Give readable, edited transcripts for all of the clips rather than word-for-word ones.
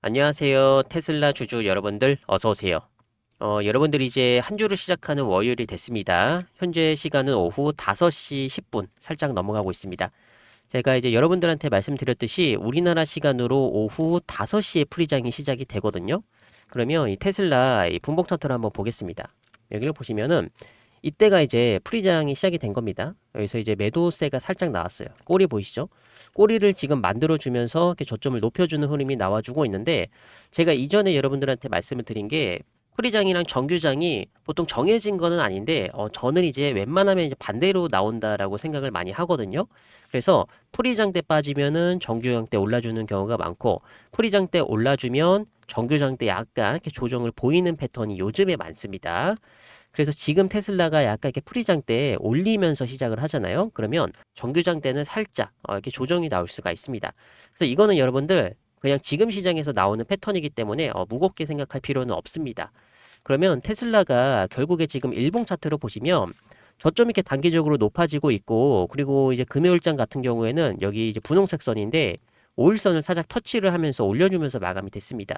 안녕하세요. 테슬라 주주 여러분들 어서 오세요. 여러분들 이제 한 주를 시작하는 월요일이 됐습니다. 현재 시간은 오후 5시 10분 살짝 넘어가고 있습니다. 제가 이제 여러분들한테 말씀드렸듯이 우리나라 시간으로 오후 5시에 프리장이 시작이 되거든요. 그러면 이 테슬라 이 분봉 차트를 한번 보겠습니다. 여기를 보시면은 이때가 이제 프리장이 시작이 된 겁니다. 여기서 이제 매도세가 살짝 나왔어요. 꼬리 보이시죠? 꼬리를 지금 만들어주면서 이렇게 저점을 높여주는 흐름이 나와주고 있는데 제가 이전에 여러분들한테 말씀을 드린 게 프리장이랑 정규장이 보통 정해진 거는 아닌데 저는 이제 웬만하면 이제 반대로 나온다라고 생각을 많이 하거든요. 그래서 프리장 때 빠지면은 정규장 때 올라주는 경우가 많고 프리장 때 올라주면 정규장 때 약간 이렇게 조정을 보이는 패턴이 요즘에 많습니다. 그래서 지금 테슬라가 약간 이렇게 프리장 때 올리면서 시작을 하잖아요. 그러면 정규장 때는 살짝 이렇게 조정이 나올 수가 있습니다. 그래서 이거는 여러분들 그냥 지금 시장에서 나오는 패턴이기 때문에 무겁게 생각할 필요는 없습니다. 그러면 테슬라가 결국에 지금 일봉 차트로 보시면 저점이 이렇게 단기적으로 높아지고 있고 그리고 이제 금요일장 같은 경우에는 여기 이제 분홍색 선인데 5일선을 살짝 터치를 하면서 올려주면서 마감이 됐습니다.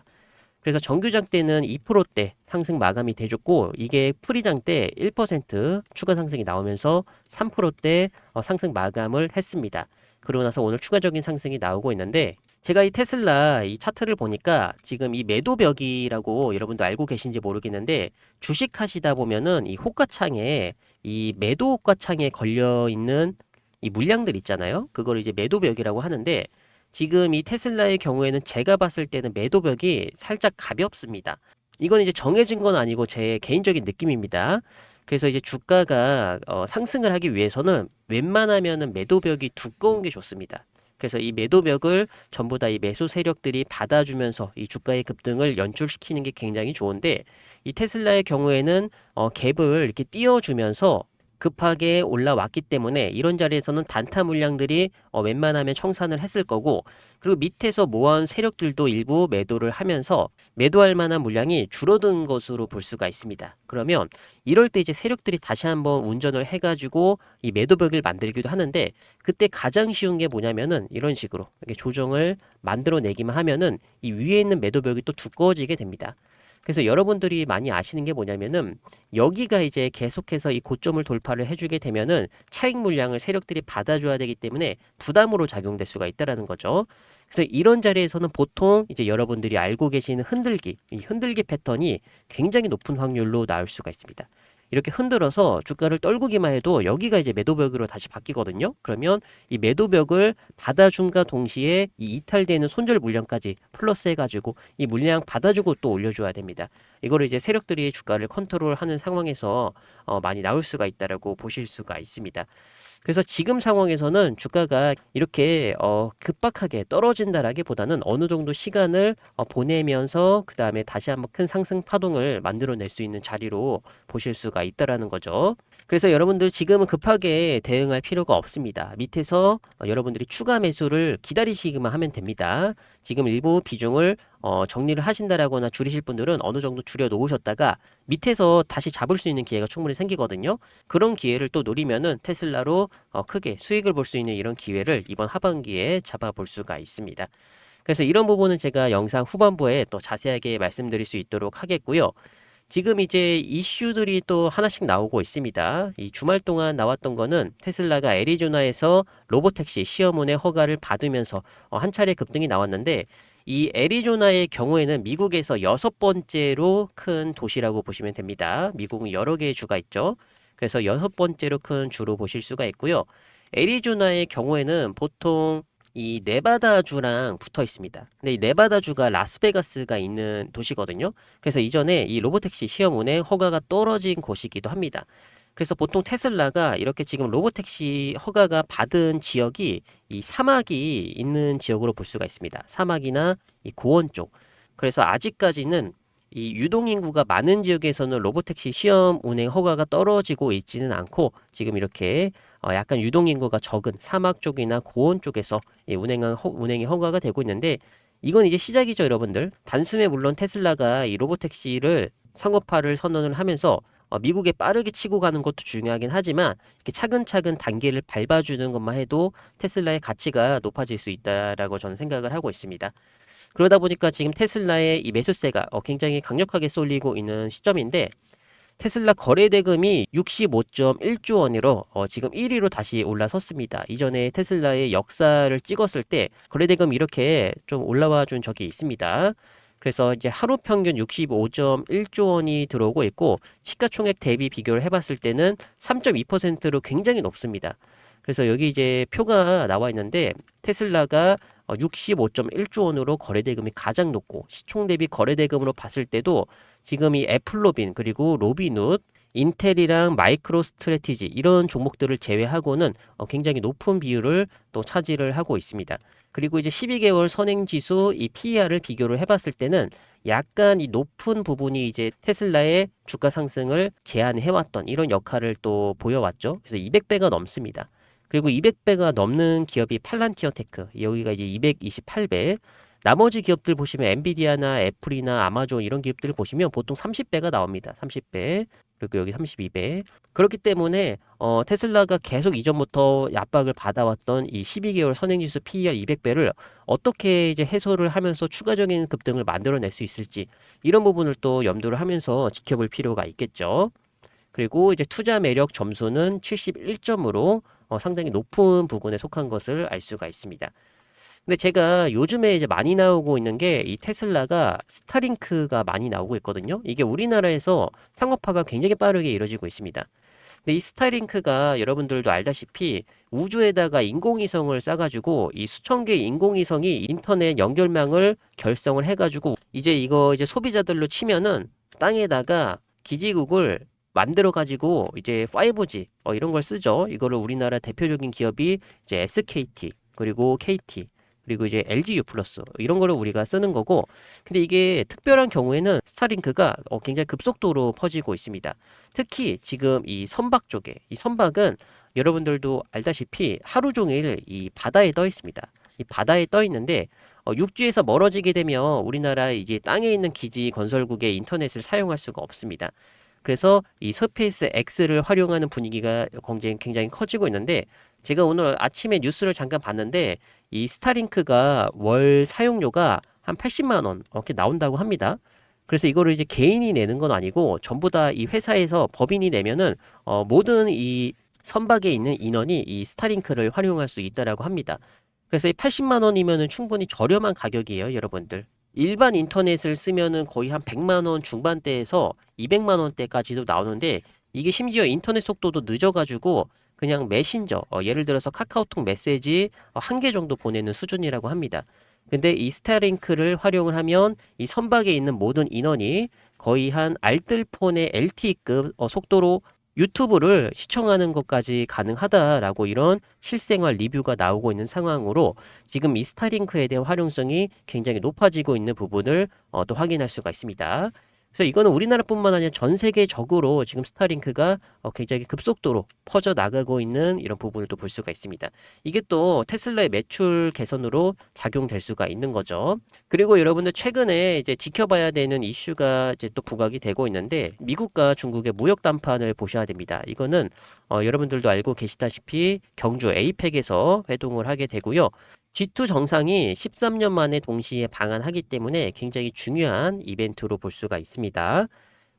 그래서 정규장 때는 2%대 상승 마감이 돼줬고 이게 프리장 때 1% 추가 상승이 나오면서 3%대 상승 마감을 했습니다. 그러고 나서 오늘 추가적인 상승이 나오고 있는데 제가 이 테슬라 이 차트를 보니까 지금 이 매도벽이라고 여러분도 알고 계신지 모르겠는데 주식 하시다 보면은 이 호가창에 이 매도 호가창에 걸려 있는 이 물량들 있잖아요. 그걸 이제 매도벽이라고 하는데 지금 이 테슬라의 경우에는 제가 봤을 때는 매도벽이 살짝 가볍습니다. 이건 이제 정해진 건 아니고 제 개인적인 느낌입니다. 그래서 이제 주가가 상승을 하기 위해서는 웬만하면은 매도벽이 두꺼운 게 좋습니다. 그래서 이 매도벽을 전부 다 이 매수 세력들이 받아주면서 이 주가의 급등을 연출시키는 게 굉장히 좋은데 이 테슬라의 경우에는 갭을 이렇게 띄워주면서 급하게 올라왔기 때문에 이런 자리에서는 단타 물량들이 웬만하면 청산을 했을 거고 그리고 밑에서 모아온 세력들도 일부 매도를 하면서 매도할 만한 물량이 줄어든 것으로 볼 수가 있습니다. 그러면 이럴 때 이제 세력들이 다시 한번 운전을 해가지고 이 매도벽을 만들기도 하는데 그때 가장 쉬운 게 뭐냐면은 이런 식으로 이렇게 조정을 만들어내기만 하면은 이 위에 있는 매도벽이 또 두꺼워지게 됩니다. 그래서 여러분들이 많이 아시는 게 뭐냐면은 여기가 이제 계속해서 이 고점을 돌파를 해주게 되면은 차익 물량을 세력들이 받아줘야 되기 때문에 부담으로 작용될 수가 있다라는 거죠. 그래서 이런 자리에서는 보통 이제 여러분들이 알고 계시는 흔들기, 이 흔들기 패턴이 굉장히 높은 확률로 나올 수가 있습니다. 이렇게 흔들어서 주가를 떨구기만 해도 여기가 이제 매도벽으로 다시 바뀌거든요. 그러면 이 매도벽을 받아줌과 동시에 이 이탈되는 손절 물량까지 플러스 해가지고 이 물량 받아주고 또 올려줘야 됩니다. 이거를 이제 세력들이 주가를 컨트롤하는 상황에서 많이 나올 수가 있다라고 보실 수가 있습니다. 그래서 지금 상황에서는 주가가 이렇게 급박하게 떨어진다라기보다는 어느 정도 시간을 보내면서 그 다음에 다시 한번 큰 상승 파동을 만들어낼 수 있는 자리로 보실 수가 있다라는 거죠. 그래서 여러분들 지금은 급하게 대응할 필요가 없습니다. 밑에서 여러분들이 추가 매수를 기다리시기만 하면 됩니다. 지금 일부 비중을 정리를 하신다라거나 줄이실 분들은 어느 정도 줄여 놓으셨다가 밑에서 다시 잡을 수 있는 기회가 충분히 생기거든요. 그런 기회를 또 노리면은 테슬라로 크게 수익을 볼 수 있는 이런 기회를 이번 하반기에 잡아볼 수가 있습니다. 그래서 이런 부분은 제가 영상 후반부에 또 자세하게 말씀드릴 수 있도록 하겠고요. 지금 이제 이슈들이 또 하나씩 나오고 있습니다. 이 주말 동안 나왔던 거는 테슬라가 애리조나에서 로보택시 시험운행 허가를 받으면서 한 차례 급등이 나왔는데 이 애리조나의 경우에는 미국에서 6번째로 큰 도시라고 보시면 됩니다. 미국은 여러 개의 주가 있죠. 그래서 6번째로 큰 주로 보실 수가 있고요. 애리조나의 경우에는 보통 이 네바다주랑 붙어 있습니다. 근데 이 네바다주가 라스베가스가 있는 도시거든요. 그래서 이전에 이 로보택시 시험 운행 허가가 떨어진 곳이기도 합니다. 그래서 보통 테슬라가 이렇게 지금 로보택시 허가가 받은 지역이 이 사막이 있는 지역으로 볼 수가 있습니다. 사막이나 이 고원 쪽. 그래서 아직까지는 이 유동인구가 많은 지역에서는 로보택시 시험 운행 허가가 떨어지고 있지는 않고 지금 이렇게 약간 유동인구가 적은 사막 쪽이나 고원 쪽에서 운행이 허가가 되고 있는데 이건 이제 시작이죠, 여러분들. 단숨에 물론 테슬라가 이 로보택시를 상업화를 선언을 하면서 미국에 빠르게 치고 가는 것도 중요하긴 하지만 이렇게 차근차근 단계를 밟아주는 것만 해도 테슬라의 가치가 높아질 수 있다라고 저는 생각을 하고 있습니다. 그러다 보니까 지금 테슬라의 이 매수세가 굉장히 강력하게 쏠리고 있는 시점인데 테슬라 거래대금이 65.1조 원으로 지금 1위로 다시 올라섰습니다. 이전에 테슬라의 역사를 찍었을 때 거래대금이 이렇게 좀 올라와 준 적이 있습니다. 그래서 이제 하루 평균 65.1조 원이 들어오고 있고 시가총액 대비 비교를 해봤을 때는 3.2%로 굉장히 높습니다. 그래서 여기 이제 표가 나와 있는데 테슬라가 65.1조 원으로 거래대금이 가장 높고 시총 대비 거래대금으로 봤을 때도 지금 이 애플로빈 그리고 로비눕 인텔이랑 마이크로 스트래티지 이런 종목들을 제외하고는 굉장히 높은 비율을 또 차지를 하고 있습니다. 그리고 이제 12개월 선행지수 이 PER을 비교를 해봤을 때는 약간 이 높은 부분이 이제 테슬라의 주가 상승을 제한해왔던 이런 역할을 또 보여왔죠. 그래서 200배가 넘습니다. 그리고 200배가 넘는 기업이 팔란티어 테크, 여기가 이제 228배. 나머지 기업들 보시면 엔비디아나 애플이나 아마존 이런 기업들을 보시면 보통 30배가 나옵니다. 30배. 그리고 여기 32배. 그렇기 때문에 테슬라가 계속 이전부터 압박을 받아왔던 이 12개월 선행지수 PER 200배를 어떻게 이제 해소를 하면서 추가적인 급등을 만들어낼 수 있을지 이런 부분을 또 염두를 하면서 지켜볼 필요가 있겠죠. 그리고 이제 투자 매력 점수는 71점으로 상당히 높은 부분에 속한 것을 알 수가 있습니다. 근데 제가 요즘에 이제 많이 나오고 있는 게 이 테슬라가 스타링크가 많이 나오고 있거든요. 이게 우리나라에서 상업화가 굉장히 빠르게 이루어지고 있습니다. 근데 이 스타링크가 여러분들도 알다시피 우주에다가 인공위성을 쏴가지고 이 수천 개의 인공위성이 인터넷 연결망을 결성을 해가지고 이제 소비자들로 치면은 땅에다가 기지국을 만들어 가지고 이제 5G 이런 걸 쓰죠. 이거를 우리나라 대표적인 기업이 이제 SKT 그리고 KT 그리고 이제 LG U+ 이런 거를 우리가 쓰는 거고 근데 이게 특별한 경우에는 스타링크가 굉장히 급속도로 퍼지고 있습니다. 특히 지금 이 선박 쪽에 이 선박은 여러분들도 알다시피 하루 종일 이 바다에 떠 있습니다. 이 바다에 떠 있는데 육지에서 멀어지게 되면 우리나라 이제 땅에 있는 기지 건설국의 인터넷을 사용할 수가 없습니다. 그래서 이 스페이스 X를 활용하는 분위기가 굉장히 커지고 있는데 제가 오늘 아침에 뉴스를 잠깐 봤는데 이 스타링크가 월 사용료가 한 80만 원 이렇게 나온다고 합니다. 그래서 이거를 이제 개인이 내는 건 아니고 전부 다 이 회사에서 법인이 내면은 모든 이 선박에 있는 인원이 이 스타링크를 활용할 수 있다라고 합니다. 그래서 이 80만 원이면은 충분히 저렴한 가격이에요, 여러분들. 일반 인터넷을 쓰면은 거의 한 100만 원 중반대에서 200만 원대까지도 나오는데 이게 심지어 인터넷 속도도 늦어가지고 그냥 메신저, 예를 들어서 카카오톡 메시지 한 개 정도 보내는 수준이라고 합니다. 근데 이 스타링크를 활용을 하면 이 선박에 있는 모든 인원이 거의 한 알뜰폰의 LTE급 속도로 유튜브를 시청하는 것까지 가능하다라고 이런 실생활 리뷰가 나오고 있는 상황으로 지금 이 스타링크에 대한 활용성이 굉장히 높아지고 있는 부분을 또 확인할 수가 있습니다. 그래서 이거는 우리나라뿐만 아니라 전 세계적으로 지금 스타링크가 굉장히 급속도로 퍼져 나가고 있는 이런 부분을 또 볼 수가 있습니다. 이게 또 테슬라의 매출 개선으로 작용될 수가 있는 거죠. 그리고 여러분들 최근에 이제 지켜봐야 되는 이슈가 이제 또 부각이 되고 있는데 미국과 중국의 무역 담판을 보셔야 됩니다. 이거는 여러분들도 알고 계시다시피 경주 에이펙에서 회동을 하게 되고요. G2 정상이 13년 만에 동시에 방한하기 때문에 굉장히 중요한 이벤트로 볼 수가 있습니다.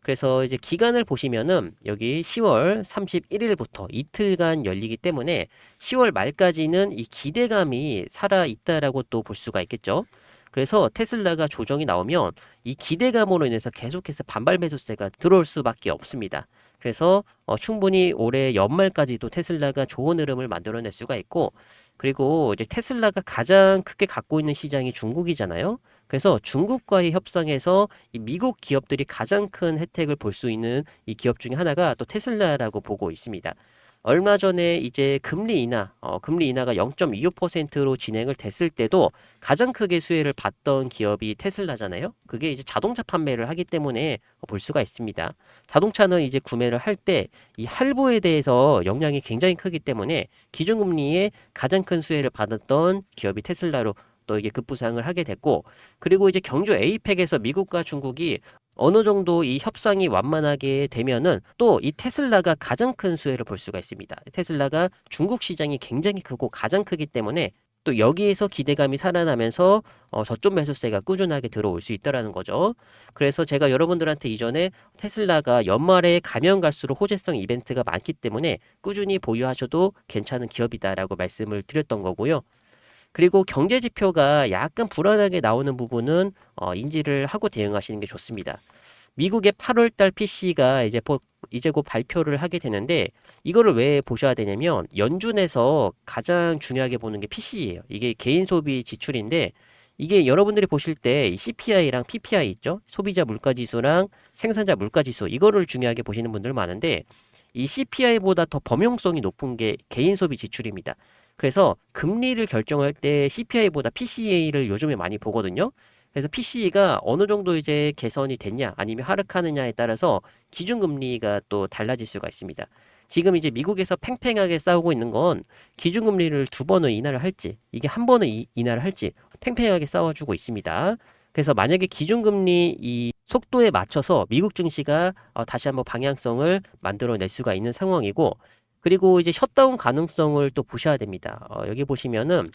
그래서 이제 기간을 보시면은 여기 10월 31일부터 이틀간 열리기 때문에 10월 말까지는 이 기대감이 살아 있다라고 또 볼 수가 있겠죠. 그래서 테슬라가 조정이 나오면 이 기대감으로 인해서 계속해서 반발 매수세가 들어올 수밖에 없습니다. 그래서 충분히 올해 연말까지도 테슬라가 좋은 흐름을 만들어낼 수가 있고 그리고 이제 테슬라가 가장 크게 갖고 있는 시장이 중국이잖아요. 그래서 중국과의 협상에서 이 미국 기업들이 가장 큰 혜택을 볼 수 있는 이 기업 중에 하나가 또 테슬라라고 보고 있습니다. 얼마 전에 이제 금리 인하가 0.25%로 진행을 됐을 때도 가장 크게 수혜를 봤던 기업이 테슬라잖아요. 그게 이제 자동차 판매를 하기 때문에 볼 수가 있습니다. 자동차는 이제 구매를 할 때 이 할부에 대해서 영향이 굉장히 크기 때문에 기준금리에 가장 큰 수혜를 받았던 기업이 테슬라로 또 이게 급부상을 하게 됐고 그리고 이제 경주 에이펙에서 미국과 중국이 어느 정도 이 협상이 완만하게 되면은 또 이 테슬라가 가장 큰 수혜를 볼 수가 있습니다. 테슬라가 중국 시장이 굉장히 크고 가장 크기 때문에 또 여기에서 기대감이 살아나면서 저점 매수세가 꾸준하게 들어올 수 있다라는 거죠. 그래서 제가 여러분들한테 이전에 테슬라가 연말에 가면 갈수록 호재성 이벤트가 많기 때문에 꾸준히 보유하셔도 괜찮은 기업이다라고 말씀을 드렸던 거고요. 그리고 경제 지표가 약간 불안하게 나오는 부분은 인지를 하고 대응하시는 게 좋습니다. 미국의 8월달 PC가 이제 곧 발표를 하게 되는데 이거를 왜 보셔야 되냐면 연준에서 가장 중요하게 보는 게 PC예요. 이게 개인 소비 지출인데 이게 여러분들이 보실 때 CPI랑 PPI 있죠? 소비자 물가 지수랑 생산자 물가 지수 이거를 중요하게 보시는 분들 많은데 이 CPI보다 더 범용성이 높은 게 개인 소비 지출입니다. 그래서 금리를 결정할 때 CPI보다 PCA를 요즘에 많이 보거든요. 그래서 PC가 어느 정도 이제 개선이 됐냐 아니면 하락하느냐에 따라서 기준금리가 또 달라질 수가 있습니다. 지금 이제 미국에서 팽팽하게 싸우고 있는 건 기준금리를 2번을 인하를 할지 이게 1번을 인하를 할지 팽팽하게 싸워주고 있습니다. 그래서 만약에 기준금리 이 속도에 맞춰서 미국 증시가 다시 한번 방향성을 만들어낼 수가 있는 상황이고 그리고 이제 셧다운 가능성을 또 보셔야 됩니다. 여기 보시면은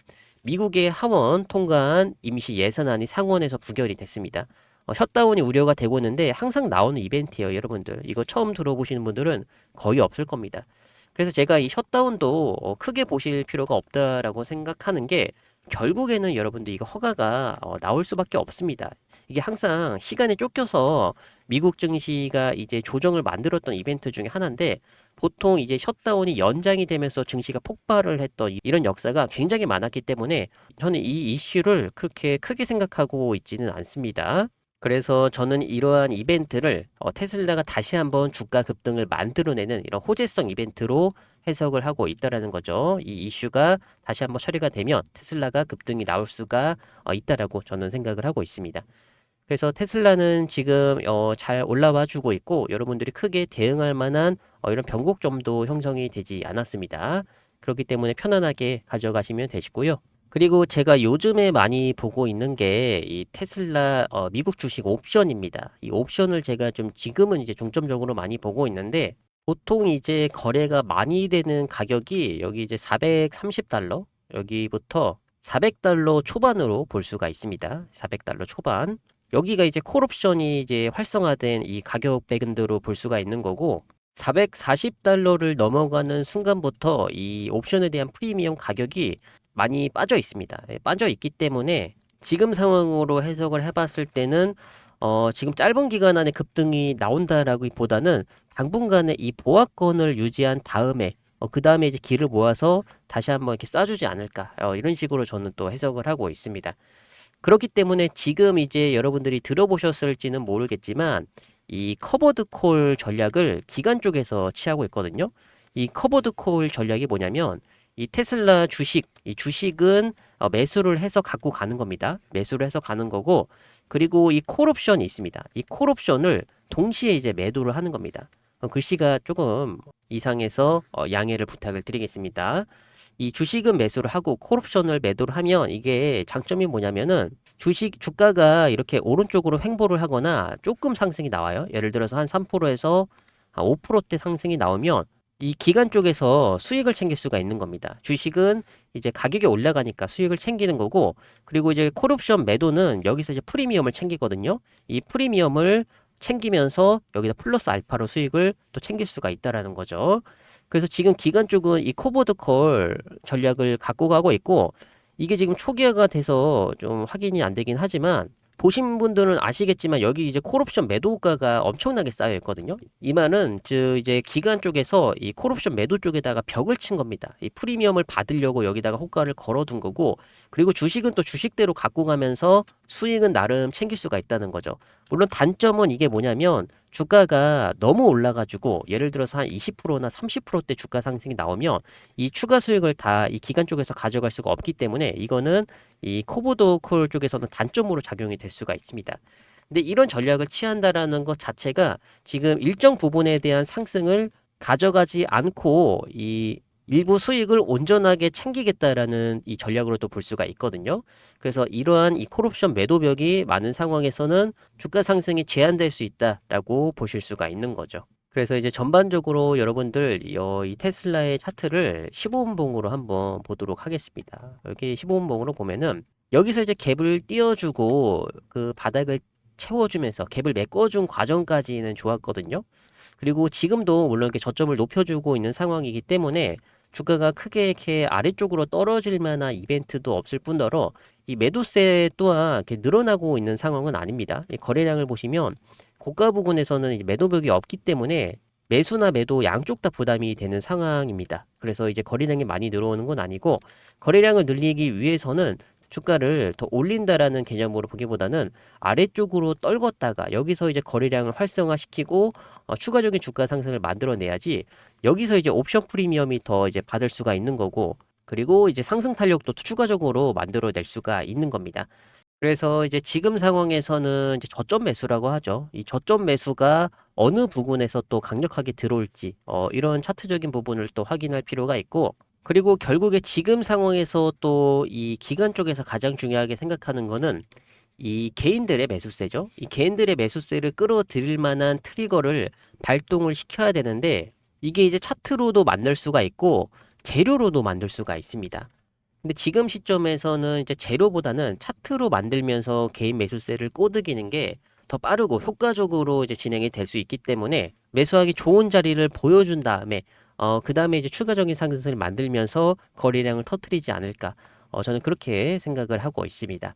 미국의 하원 통과한 임시 예산안이 상원에서 부결이 됐습니다. 셧다운이 우려가 되고 있는데 항상 나오는 이벤트예요, 여러분들. 이거 처음 들어보시는 분들은 거의 없을 겁니다. 그래서 제가 이 셧다운도 크게 보실 필요가 없다라고 생각하는 게 결국에는 여러분들 이거 허가가 나올 수밖에 없습니다. 이게 항상 시간에 쫓겨서 미국 증시가 이제 조정을 만들었던 이벤트 중에 하나인데 보통 이제 셧다운이 연장이 되면서 증시가 폭발을 했던 이런 역사가 굉장히 많았기 때문에 저는 이 이슈를 그렇게 크게 생각하고 있지는 않습니다. 그래서 저는 이러한 이벤트를 테슬라가 다시 한번 주가 급등을 만들어내는 이런 호재성 이벤트로 해석을 하고 있다라는 거죠. 이 이슈가 다시 한번 처리가 되면 테슬라가 급등이 나올 수가 있다라고 저는 생각을 하고 있습니다. 그래서 테슬라는 지금 잘 올라와 주고 있고 여러분들이 크게 대응할 만한 이런 변곡점도 형성이 되지 않았습니다. 그렇기 때문에 편안하게 가져가시면 되시고요. 그리고 제가 요즘에 많이 보고 있는 게 이 테슬라 미국 주식 옵션입니다. 이 옵션을 제가 좀 지금은 이제 중점적으로 많이 보고 있는데 보통 이제 거래가 많이 되는 가격이 여기 이제 430달러 여기부터 400달러 초반으로 볼 수가 있습니다. 400달러 초반. 여기가 이제 콜옵션이 이제 활성화된 이 가격 밴드로 볼 수가 있는 거고 440달러를 넘어가는 순간부터 이 옵션에 대한 프리미엄 가격이 많이 빠져 있습니다. 빠져 있기 때문에 지금 상황으로 해석을 해봤을 때는 지금 짧은 기간 안에 급등이 나온다라기보다는 당분간에 이 보합권을 유지한 다음에 그 다음에 이제 길을 모아서 다시 한번 이렇게 쏴주지 않을까 이런 식으로 저는 또 해석을 하고 있습니다. 그렇기 때문에 지금 이제 여러분들이 들어보셨을지는 모르겠지만 이 커버드 콜 전략을 기관 쪽에서 취하고 있거든요. 이 커버드 콜 전략이 뭐냐면 이 테슬라 주식, 이 주식은 매수를 해서 갖고 가는 겁니다. 매수를 해서 가는 거고 그리고 이 콜옵션이 있습니다. 이 콜옵션을 동시에 이제 매도를 하는 겁니다. 글씨가 조금 이상해서 양해를 부탁을 드리겠습니다. 이 주식은 매수를 하고 콜옵션을 매도를 하면 이게 장점이 뭐냐면은 주가가 이렇게 오른쪽으로 횡보를 하거나 조금 상승이 나와요. 예를 들어서 한 3%에서 5%대 상승이 나오면 이 기간 쪽에서 수익을 챙길 수가 있는 겁니다. 주식은 이제 가격이 올라가니까 수익을 챙기는 거고 그리고 이제 콜옵션 매도는 여기서 이제 프리미엄을 챙기거든요. 이 프리미엄을 챙기면서 여기다 플러스 알파로 수익을 또 챙길 수가 있다라는 거죠. 그래서 지금 기관 쪽은 이 코보드 콜 전략을 갖고 가고 있고 이게 지금 초기화가 돼서 좀 확인이 안 되긴 하지만 보신 분들은 아시겠지만 여기 이제 콜옵션 매도가가 엄청나게 쌓여 있거든요. 이 말은 즉 이제 기관 쪽에서 이 콜옵션 매도 쪽에다가 벽을 친 겁니다. 이 프리미엄을 받으려고 여기다가 호가를 걸어둔 거고 그리고 주식은 또 주식대로 갖고 가면서 수익은 나름 챙길 수가 있다는 거죠. 물론 단점은 이게 뭐냐면 주가가 너무 올라가지고 예를 들어서 한 20%나 30%대 주가 상승이 나오면 이 추가 수익을 다 이 기관 쪽에서 가져갈 수가 없기 때문에 이거는 이 코보드 콜 쪽에서는 단점으로 작용이 될 수가 있습니다. 근데 이런 전략을 취한다라는 것 자체가 지금 일정 부분에 대한 상승을 가져가지 않고 이 일부 수익을 온전하게 챙기겠다라는 이 전략으로도 볼 수가 있거든요. 그래서 이러한 이 콜옵션 매도벽이 많은 상황에서는 주가 상승이 제한될 수 있다라고 보실 수가 있는 거죠. 그래서 이제 전반적으로 여러분들 이 테슬라의 차트를 15분봉으로 한번 보도록 하겠습니다. 여기 15분봉으로 보면은 여기서 이제 갭을 띄워주고 그 바닥을 채워주면서 갭을 메꿔준 과정까지는 좋았거든요. 그리고 지금도 물론 이렇게 저점을 높여주고 있는 상황이기 때문에 주가가 크게 이렇게 아래쪽으로 떨어질 만한 이벤트도 없을 뿐더러 이 매도세 또한 이렇게 늘어나고 있는 상황은 아닙니다. 이 거래량을 보시면 고가 부근에서는 이제 매도벽이 없기 때문에 매수나 매도 양쪽 다 부담이 되는 상황입니다. 그래서 이제 거래량이 많이 늘어오는 건 아니고 거래량을 늘리기 위해서는 주가를 더 올린다라는 개념으로 보기보다는 아래쪽으로 떨궜다가 여기서 이제 거래량을 활성화시키고 추가적인 주가 상승을 만들어내야지 여기서 이제 옵션 프리미엄이 더 이제 받을 수가 있는 거고 그리고 이제 상승 탄력도 추가적으로 만들어낼 수가 있는 겁니다. 그래서 이제 지금 상황에서는 이제 저점 매수라고 하죠. 이 저점 매수가 어느 부분에서 또 강력하게 들어올지 이런 차트적인 부분을 또 확인할 필요가 있고 그리고 결국에 지금 상황에서 또 이 기관 쪽에서 가장 중요하게 생각하는 거는 이 개인들의 매수세죠. 이 개인들의 매수세를 끌어들일 만한 트리거를 발동을 시켜야 되는데 이게 이제 차트로도 만들 수가 있고 재료로도 만들 수가 있습니다. 근데 지금 시점에서는 이제 재료보다는 차트로 만들면서 개인 매수세를 꼬드기는 게 더 빠르고 효과적으로 이제 진행이 될 수 있기 때문에 매수하기 좋은 자리를 보여준 다음에 그 다음에 이제 추가적인 상승을 만들면서 거래량을 터트리지 않을까 저는 그렇게 생각을 하고 있습니다.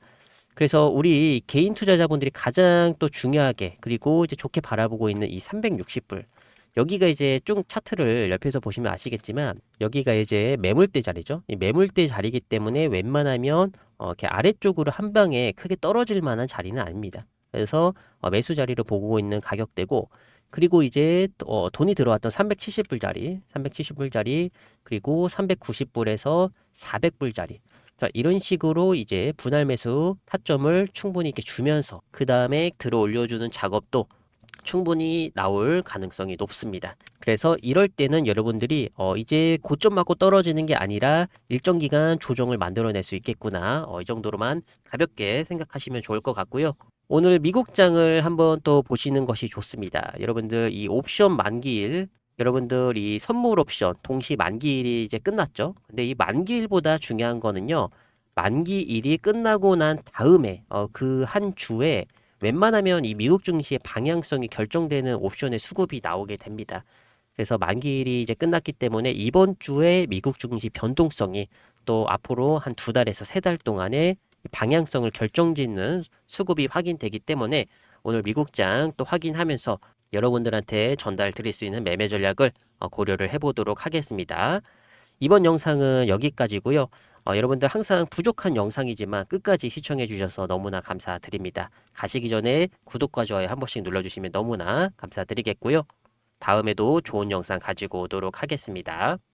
그래서 우리 개인 투자자분들이 가장 또 중요하게 그리고 이제 좋게 바라보고 있는 이 360불 여기가 이제 쭉 차트를 옆에서 보시면 아시겠지만 여기가 이제 매물대 자리죠. 이 매물대 자리이기 때문에 웬만하면 이렇게 아래쪽으로 한 방에 크게 떨어질 만한 자리는 아닙니다. 그래서 매수 자리를 보고 있는 가격대고 그리고 이제 돈이 들어왔던 370불 자리, 370불 자리 그리고 390불에서 400불 자리 자, 이런 식으로 이제 분할 매수 타점을 충분히 이렇게 주면서 그 다음에 들어 올려주는 작업도 충분히 나올 가능성이 높습니다. 그래서 이럴 때는 여러분들이 이제 고점 맞고 떨어지는 게 아니라 일정 기간 조정을 만들어낼 수 있겠구나. 이 정도로만 가볍게 생각하시면 좋을 것 같고요. 오늘 미국장을 한번 또 보시는 것이 좋습니다. 여러분들 이 옵션 만기일 여러분들 이 선물 옵션 동시 만기일이 이제 끝났죠. 근데 이 만기일보다 중요한 거는요. 만기일이 끝나고 난 다음에 그 한 주에 웬만하면 이 미국 증시의 방향성이 결정되는 옵션의 수급이 나오게 됩니다. 그래서 만기일이 이제 끝났기 때문에 이번 주에 미국 증시 변동성이 또 앞으로 한 2달에서 3달 동안에 방향성을 결정짓는 수급이 확인되기 때문에 오늘 미국장 또 확인하면서 여러분들한테 전달 드릴 수 있는 매매 전략을 고려를 해보도록 하겠습니다. 이번 영상은 여기까지고요. 여러분들 항상 부족한 영상이지만 끝까지 시청해 주셔서 너무나 감사드립니다. 가시기 전에 구독과 좋아요 한 번씩 눌러주시면 너무나 감사드리겠고요. 다음에도 좋은 영상 가지고 오도록 하겠습니다.